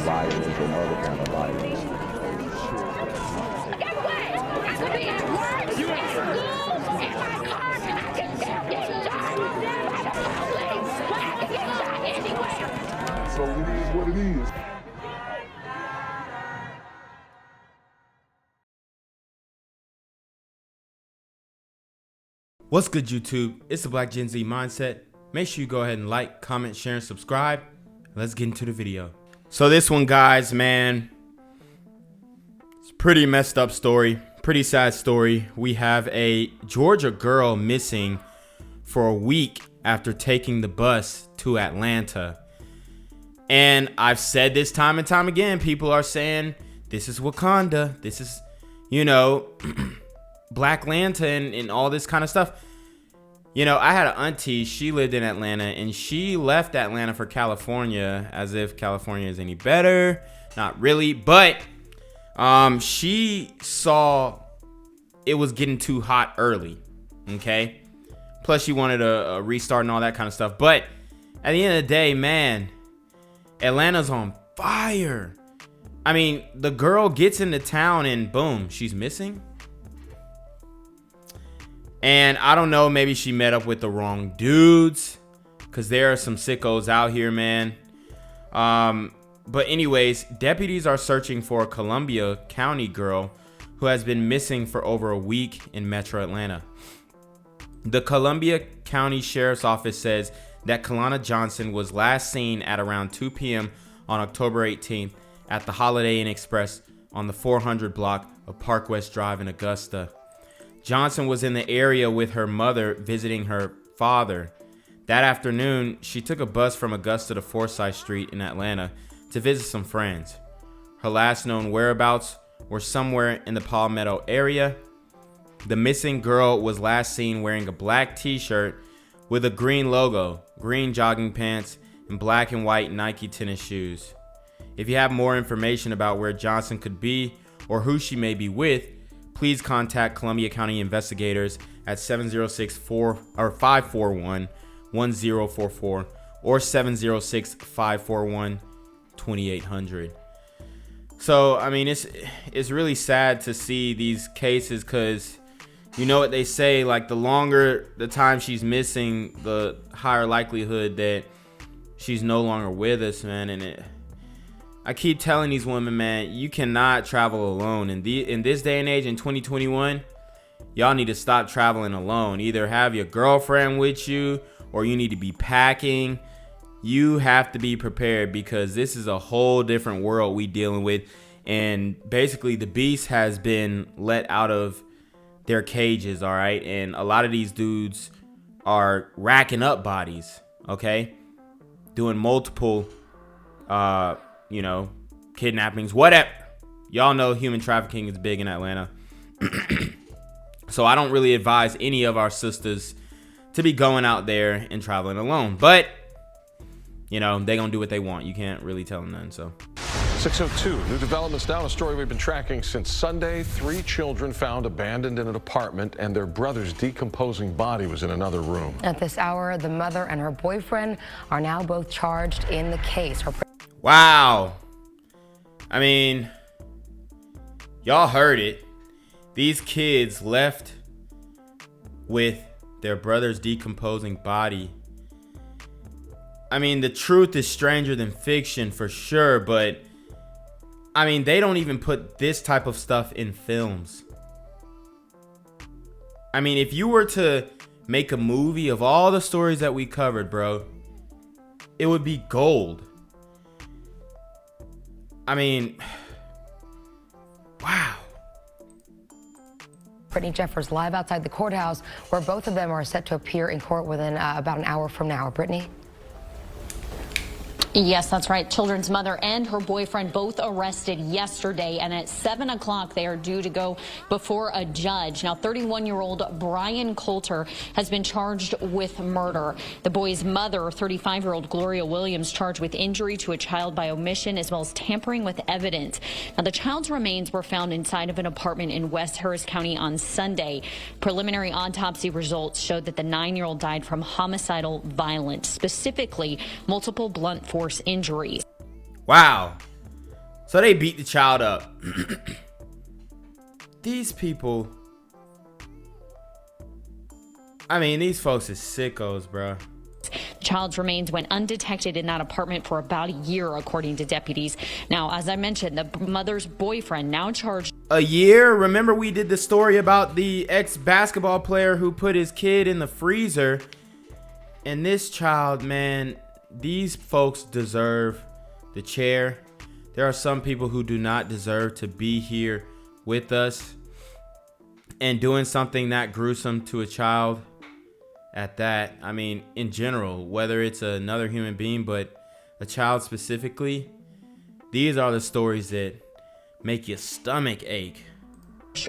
violence and other kind of violence. Get away! I could be at work, at school, in my car, I can still get shot by the police. I can get shot anywhere. So it is what it is. What's good, YouTube? It's the Black Gen Z Mindset. Make sure you go ahead and like, comment, share, and subscribe. Let's get into the video. So this one, guys, man, it's a pretty messed up story, pretty sad story. We have a Georgia girl missing for a week after taking the bus to Atlanta. And I've said this time and time again, people are saying this is Wakanda. This is, you know, Black Lantern and all this kind of stuff. You know, I had an auntie, she lived in Atlanta, and she left Atlanta for California, as if California is any better. Not really, but she saw it was getting too hot early, okay? Plus, she wanted a restart and all that kind of stuff. But at the end of the day, man, Atlanta's on fire. I mean, the girl gets into town and boom, she's missing. And I don't know, maybe she met up with the wrong dudes, because there are some sickos out here, man. But anyways, deputies are searching for a Columbia County girl who has been missing for over a week in Metro Atlanta. The Columbia County Sheriff's Office says that Kalana Johnson was last seen at around 2 p.m. on October 18th at the Holiday Inn Express on the 400 block of Park West Drive in Augusta. Johnson was in the area with her mother visiting her father. That afternoon, she took a bus from Augusta to Forsyth Street in Atlanta to visit some friends. Her last known whereabouts were somewhere in the Palmetto area. The missing girl was last seen wearing a black t-shirt with a green logo, green jogging pants, and black and white Nike tennis shoes. If you have more information about where Johnson could be or who she may be with, please contact Columbia County investigators at 706-541-1044 or 706-541-2800. So, I mean, it's really sad to see these cases, because you know what they say, like, the longer the time she's missing, the higher likelihood that she's no longer with us, man. And I keep telling these women, man, you cannot travel alone. In this day and age, in 2021, y'all need to stop traveling alone. Either have your girlfriend with you, or you need to be packing. You have to be prepared, because this is a whole different world we dealing with. And basically, the beast has been let out of their cages, all right? And a lot of these dudes are racking up bodies, okay? Doing multiple you know, kidnappings, whatever. Y'all know human trafficking is big in Atlanta. So I don't really advise any of our sisters to be going out there and traveling alone. But, you know, they gonna do what they want. You can't really tell them nothing, so. 6:02, new developments now. A story we've been tracking since Sunday. 3 children found abandoned in an apartment, and their brother's decomposing body was in another room. At this hour, the mother and her boyfriend are now both charged in the case. Wow. I mean, y'all heard it. These kids left with their brother's decomposing body. I mean, the truth is stranger than fiction for sure, but I mean, they don't even put this type of stuff in films. I mean, if you were to make a movie of all the stories that we covered, bro, it would be gold. I mean, wow. Brittany Jeffers live outside the courthouse, where both of them are set to appear in court within about an hour from now. Brittany? Yes, that's right. Children's mother and her boyfriend both arrested yesterday, and at 7 o'clock they are due to go before a judge. Now, 31-year-old Brian Coulter has been charged with murder. The boy's mother, 35-year-old Gloria Williams, charged with injury to a child by omission as well as tampering with evidence. Now, the child's remains were found inside of an apartment in West Harris County on Sunday. Preliminary autopsy results showed that the 9-year-old died from homicidal violence, specifically multiple blunt force injuries. Wow. So they beat the child up. These people, I mean, these folks is sickos, bro. The child's remains went undetected in that apartment for about a year, according to deputies. Now, as I mentioned, the mother's boyfriend now charged. A year? Remember we did the story about the ex-basketball player who put his kid in the freezer. And this child, man, these folks deserve the chair. There are some people who do not deserve to be here with us and doing something that gruesome to a child at that. I mean, in general, whether it's another human being, but a child specifically, these are the stories that make your stomach ache.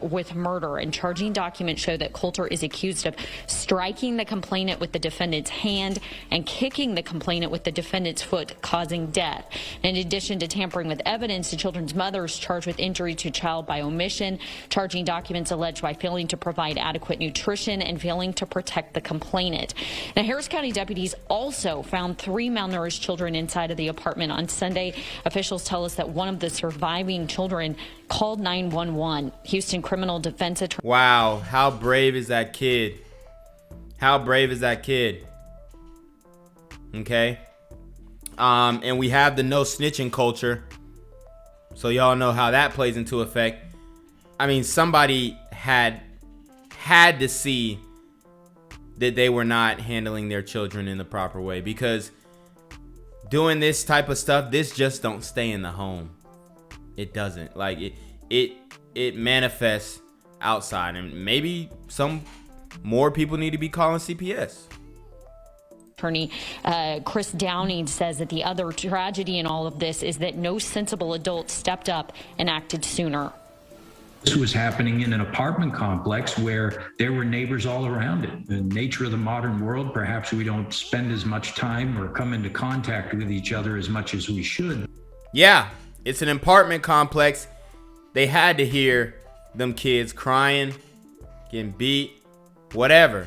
With murder, and charging documents show that Coulter is accused of striking the complainant with the defendant's hand and kicking the complainant with the defendant's foot, causing death. In addition to tampering with evidence, the children's mother is charged with injury to child by omission. Charging documents alleged by failing to provide adequate nutrition and failing to protect the complainant. Now, Harris County deputies also found 3 malnourished children inside of the apartment on Sunday. Officials tell us that one of the surviving children called 911. Houston criminal defense attorney. Wow, how brave is that kid? How brave is that kid? Okay. And we have the no snitching culture. So y'all know how that plays into effect. I mean, somebody had to see that they were not handling their children in the proper way, because doing this type of stuff, this just don't stay in the home. It doesn't. Like it manifests outside, and maybe some more people need to be calling CPS. Attorney Chris Downing says that the other tragedy in all of this is that no sensible adult stepped up and acted sooner. This was happening in an apartment complex where there were neighbors all around it. The nature of the modern world, perhaps we don't spend as much time or come into contact with each other as much as we should. Yeah, it's an apartment complex. They had to hear them kids crying, getting beat, whatever.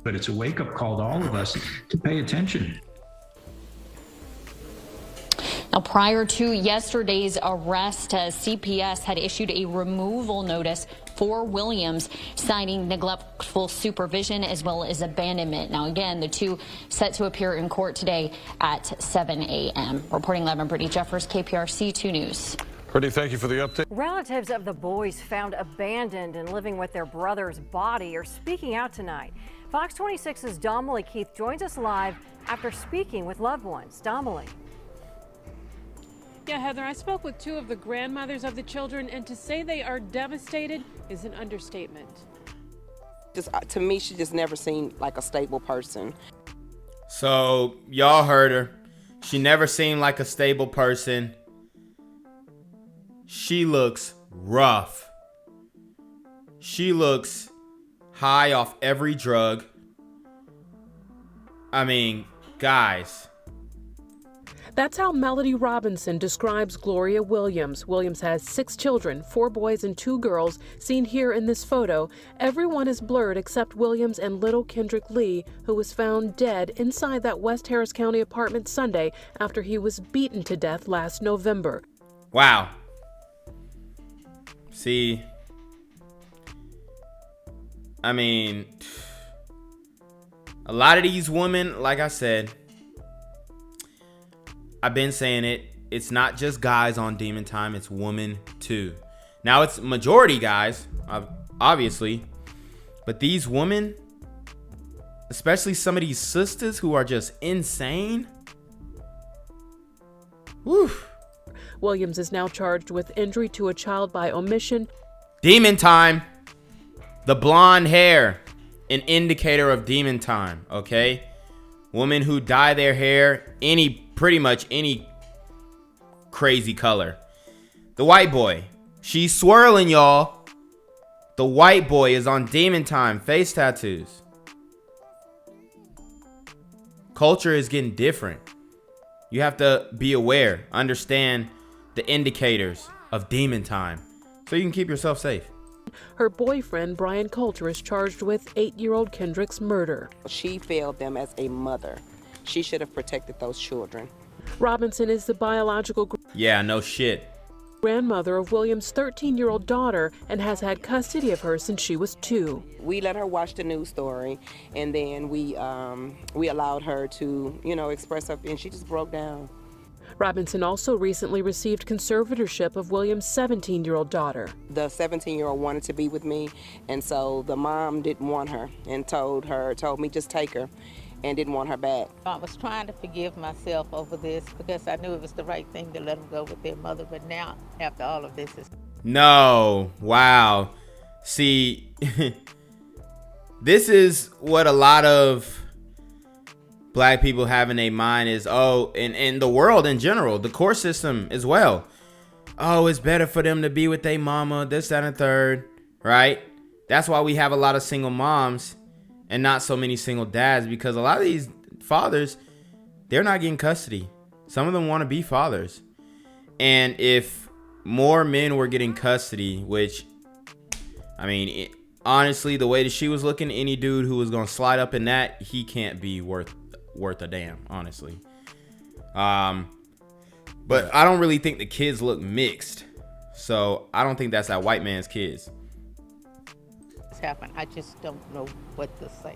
But it's a wake-up call to all of us to pay attention. Now, prior to yesterday's arrest, CPS had issued a removal notice for Williams, citing neglectful supervision as well as abandonment. Now, again, the two set to appear in court today at 7 a.m. Reporting live, I'm Brittany Jeffers, KPRC 2 News. Brittany, thank you for the update. Relatives of the boys found abandoned and living with their brother's body are speaking out tonight. Fox 26's Domely Keith joins us live after speaking with loved ones. Domely. Yeah, Heather, I spoke with 2 of the grandmothers of the children, and to say they are devastated is an understatement. Just to me, she just never seemed like a stable person. So y'all heard her. She never seemed like a stable person. She looks rough. She looks high off every drug. I mean, guys. That's how Melody Robinson describes Gloria Williams. Williams has 6 children, 4 boys and 2 girls, seen here in this photo. Everyone is blurred except Williams and little Kendrick Lee, who was found dead inside that West Harris County apartment Sunday after he was beaten to death last November. Wow. See, I mean, a lot of these women, like I said, I've been saying it, it's not just guys on Demon Time, it's women too. Now, it's majority guys, obviously, but these women, especially some of these sisters who are just insane. Whew. Williams is now charged with injury to a child by omission. Demon Time. The blonde hair, an indicator of demon time, okay? Women who dye their hair pretty much any crazy color. The white boy, she's swirling, y'all. The white boy is on Demon Time, face tattoos. Culture is getting different. You have to be aware, understand the indicators of Demon Time so you can keep yourself safe. Her boyfriend, Brian Coulter, is charged with 8-year-old Kendrick's murder. She failed them as a mother. She should have protected those children. Robinson is the biological Yeah, no shit. Grandmother of Williams' 13-year-old daughter and has had custody of her since she was 2. We let her watch the news story, and then we allowed her to, express her, and she just broke down. Robinson also recently received conservatorship of Williams' 17-year-old daughter. The 17-year-old wanted to be with me, and so the mom didn't want her and told me just take her, and didn't want her back. I was trying to forgive myself over this because I knew it was the right thing to let them go with their mother, but now, after all of this is... No, wow. See, this is what a lot of black people have in their mind is, in the world in general, the court system as well. Oh, it's better for them to be with their mama, this, that, and third, right? That's why we have a lot of single moms and not so many single dads, because a lot of these fathers, they're not getting custody. Some of them want to be fathers. And if more men were getting custody, which, I mean, honestly, the way that she was looking, any dude who was going to slide up in that, he can't be worth a damn, honestly. But I don't really think the kids look mixed. So I don't think that's that white man's kids. Happened. I just don't know what to say.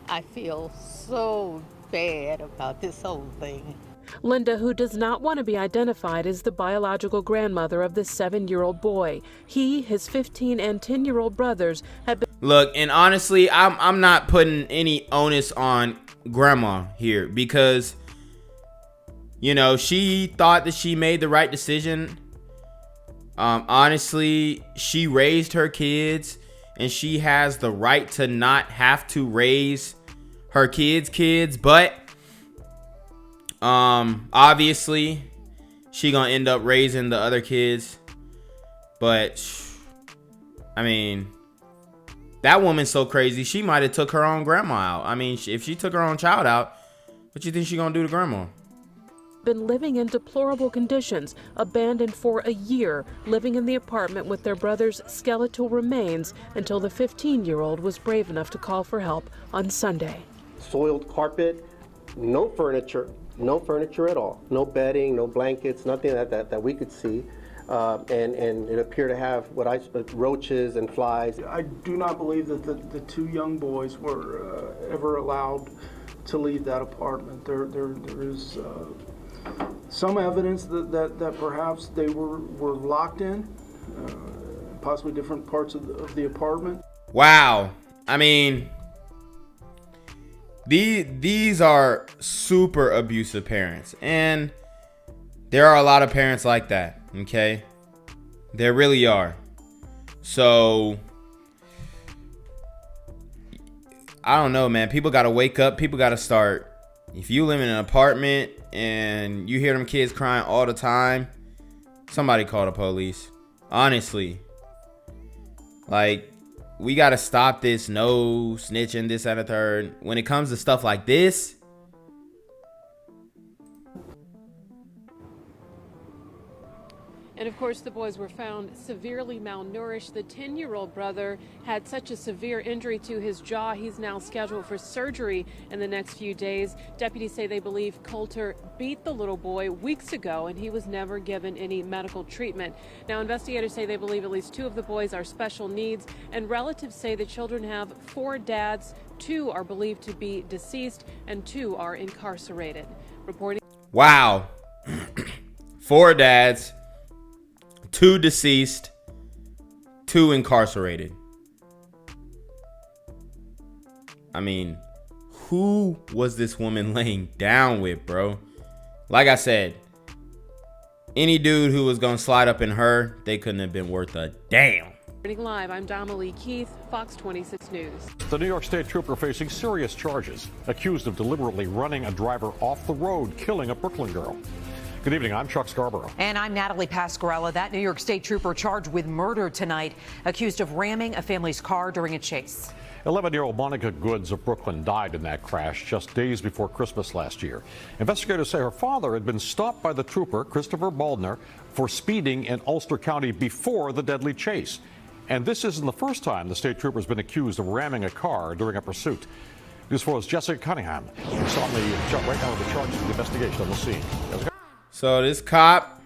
I feel so bad about this whole thing. Linda, who does not want to be identified, is the biological grandmother of the 7-year-old boy. He, his 15 and 10-year-old brothers had been... Look, and honestly, I'm not putting any onus on grandma here because, she thought that she made the right decision. Honestly, she raised her kids. And she has the right to not have to raise her kids, but obviously she gonna end up raising the other kids. But I mean, that woman's so crazy, she might have took her own grandma out. I mean, if she took her own child out, what you think she gonna do to grandma? Been living in deplorable conditions, abandoned for a year, living in the apartment with their brother's skeletal remains until the 15-year-old was brave enough to call for help on Sunday. Soiled carpet, no furniture at all. No bedding, no blankets, nothing that we could see. And it appeared to have roaches and flies. I do not believe that the 2 young boys were ever allowed to leave that apartment. There is some evidence that perhaps they were locked in, possibly different parts of the apartment. Wow. I mean, these are super abusive parents, and there are a lot of parents like that, okay? There really are. So I don't know, man. People got to wake up. People got to start. If you live in an apartment and you hear them kids crying all the time, somebody call the police. Honestly. Like, we got to stop this no snitching, this, and a third. When it comes to stuff like this, And of course, the boys were found severely malnourished. The 10-year-old brother had such a severe injury to his jaw, he's now scheduled for surgery in the next few days. Deputies say they believe Coulter beat the little boy weeks ago, and he was never given any medical treatment. Now, investigators say they believe at least 2 of the boys are special needs, and relatives say the children have 4 dads. 2 are believed to be deceased, and 2 are incarcerated. Reporting. Wow. 4 dads. 2 deceased, 2 incarcerated. I mean, who was this woman laying down with, bro? Like I said, any dude who was gonna slide up in her, they couldn't have been worth a damn. Live, I'm Damalie Keith, Fox 26 News. The New York State trooper facing serious charges, accused of deliberately running a driver off the road, killing a Brooklyn girl. Good evening, I'm Chuck Scarborough. And I'm Natalie Pasquarella. That New York State trooper charged with murder tonight, accused of ramming a family's car during a chase. 11-year-old Monica Goods of Brooklyn died in that crash just days before Christmas last year. Investigators say her father had been stopped by the trooper, Christopher Baldner, for speeding in Ulster County before the deadly chase. And this isn't the first time the state trooper's been accused of ramming a car during a pursuit. News 4's Jessica Cunningham is on the right now with the charges of the investigation on the scene. Jessica? So this cop,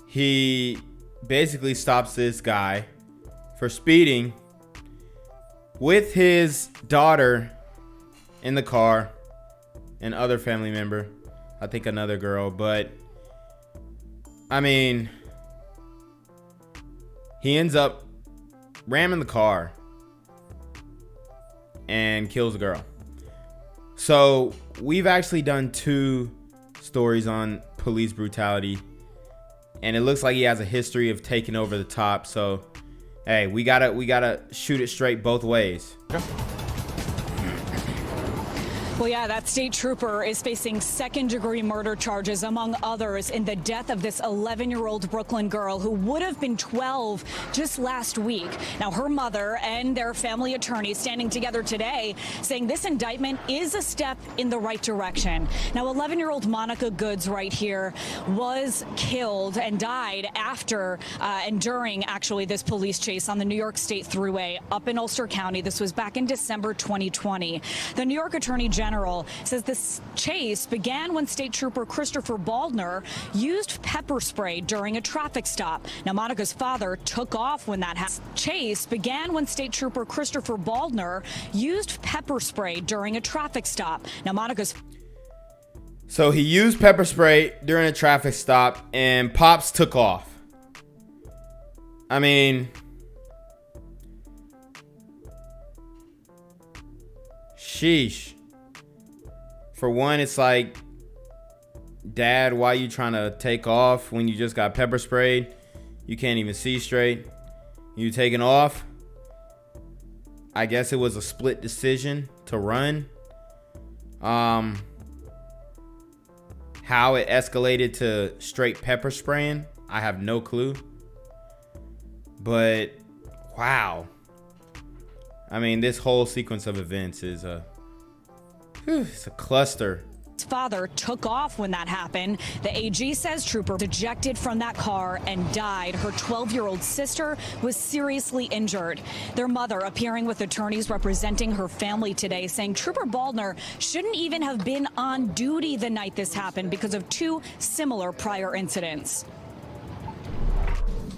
he basically stops this guy for speeding with his daughter in the car and other family member, I think another girl. But I mean, he ends up ramming the car and kills a girl. So we've actually done 2 stories on police brutality, and it looks like he has a history of taking over the top. So hey, we gotta shoot it straight both ways. Well, yeah, that state trooper is facing second-degree murder charges, among others, in the death of this 11-year-old Brooklyn girl who would have been 12 just last week. Now, her mother and their family attorney standing together today saying this indictment is a step in the right direction. Now, 11-year-old Monica Goods right here was killed and died after and during, actually, this police chase on the New York State Thruway up in Ulster County. This was back in December 2020. The New York Attorney General says this chase began when State Trooper Christopher Baldner used pepper spray during a traffic stop. Now, Monica's father took off when that chase began when State Trooper Christopher Baldner used pepper spray during a traffic stop. Now, So he used pepper spray during a traffic stop and Pops took off. I mean, sheesh. For one, it's like, Dad, why you trying to take off when you just got pepper sprayed? You can't even see straight. You taking off? I guess it was a split decision to run. How it escalated to straight pepper spraying, I have no clue. But wow. I mean, this whole sequence of events is it's a cluster. His father took off when that happened. The AG says trooper ejected from that car and died. Her 12-year-old sister was seriously injured. Their mother appearing with attorneys representing her family today, saying Trooper Baldner shouldn't even have been on duty the night this happened because of 2 similar prior incidents.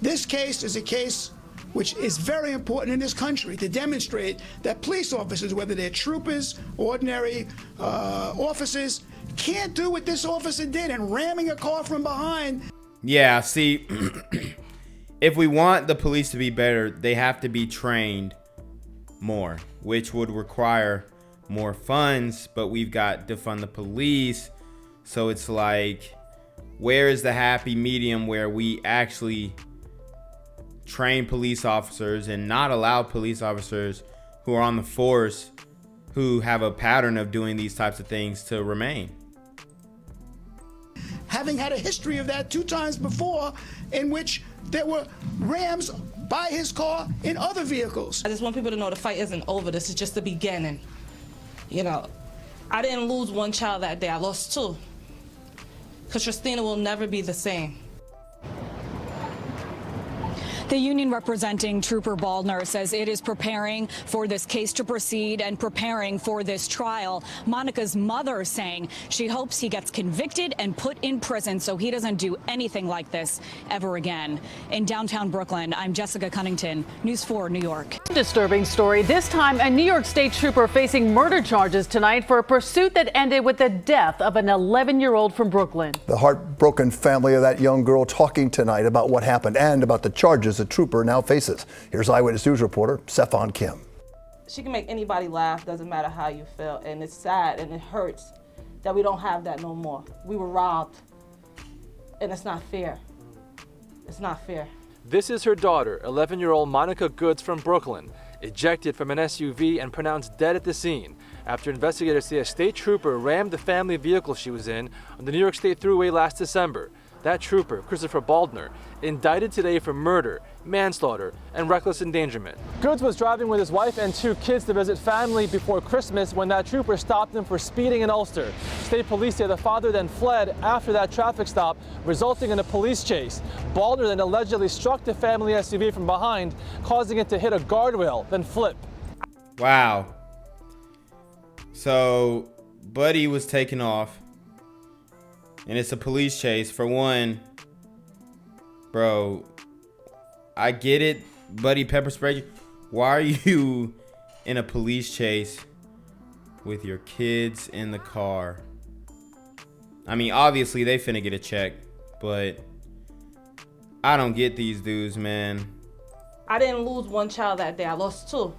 This case is a case which is very important in this country to demonstrate that police officers, whether they're troopers, ordinary officers, can't do what this officer did and ramming a car from behind. Yeah, see, if we want the police to be better, they have to be trained more, which would require more funds, but we've got to defund the police. So it's like, where is the happy medium where we actually train police officers and not allow police officers who are on the force, who have a pattern of doing these types of things, to remain? Having had a history of that 2 times before, in which there were rams by his car in other vehicles. I just want people to know the fight isn't over. This is just the beginning. You know, I didn't lose 1 child that day. I lost 2. Because Christina will never be the same. The union representing Trooper Baldner says it is preparing for this case to proceed and preparing for this trial. Monica's mother saying she hopes he gets convicted and put in prison so he doesn't do anything like this ever again. In downtown Brooklyn, I'm Jessica Cunnington, News 4 New York. Disturbing story. This time, a New York State trooper facing murder charges tonight for a pursuit that ended with the death of an 11-year-old from Brooklyn. The heartbroken family of that young girl talking tonight about what happened and about the charges the trooper now faces. Here's Eyewitness News reporter Sefon Kim. She can make anybody laugh, doesn't matter how you feel, and it's sad and it hurts that we don't have that no more. We were robbed, and it's not fair. It's not fair. This is her daughter, 11-year-old Monica Goods from Brooklyn, ejected from an SUV and pronounced dead at the scene after investigators say a state trooper rammed the family vehicle she was in on the New York State Thruway last December. That trooper, Christopher Baldner, indicted today for murder, manslaughter, and reckless endangerment. Goods was driving with his wife and 2 kids to visit family before Christmas when that trooper stopped him for speeding in Ulster. State police say the father then fled after that traffic stop, resulting in a police chase. Baldner then allegedly struck the family SUV from behind, causing it to hit a guardrail, then flip. Wow. So, Buddy was taken off and it's a police chase. For one, bro, I get it, buddy, pepper spray. Why are you in a police chase with your kids in the car? I mean, obviously they finna get a check, but I don't get these dudes, man. I didn't lose one child that day. I lost two.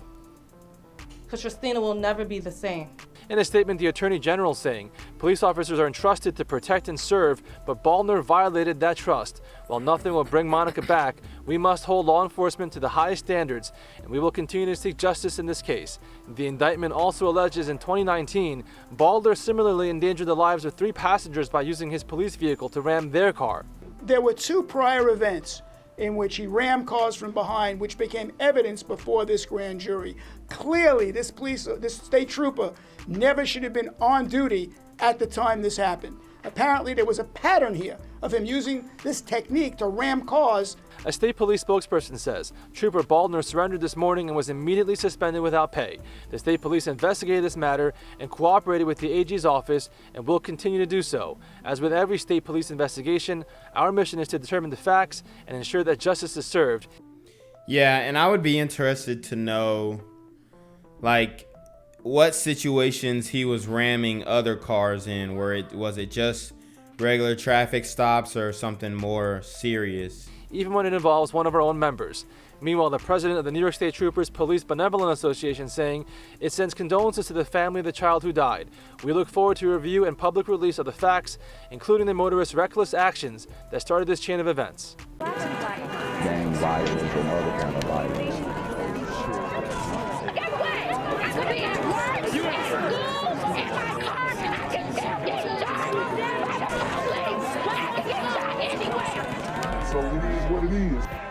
Because Christina will never be the same. In a statement, the Attorney General saying police officers are entrusted to protect and serve, but Baldner violated that trust. While nothing will bring Monica back, we must hold law enforcement to the highest standards, and we will continue to seek justice in this case. The indictment also alleges in 2019, Baldner similarly endangered the lives of 3 passengers by using his police vehicle to ram their car. There were 2 prior events in which he rammed cars from behind, which became evidence before this grand jury. Clearly, this state trooper never should have been on duty at the time this happened. Apparently, there was a pattern here of him using this technique to ram cars. A state police spokesperson says Trooper Baldner surrendered this morning and was immediately suspended without pay. The state police investigated this matter and cooperated with the AG's office and will continue to do so. As with every state police investigation, our mission is to determine the facts and ensure that justice is served. Yeah, and I would be interested to know, like, what situations he was ramming other cars in. Was it just regular traffic stops or something more serious? Even when it involves one of our own members. Meanwhile, the president of the New York State Troopers Police Benevolent Association saying it sends condolences to the family of the child who died. We look forward to a review and public release of the facts, including the motorist's reckless actions that started this chain of events. Gang violence and other kind of violence. So it is what it is.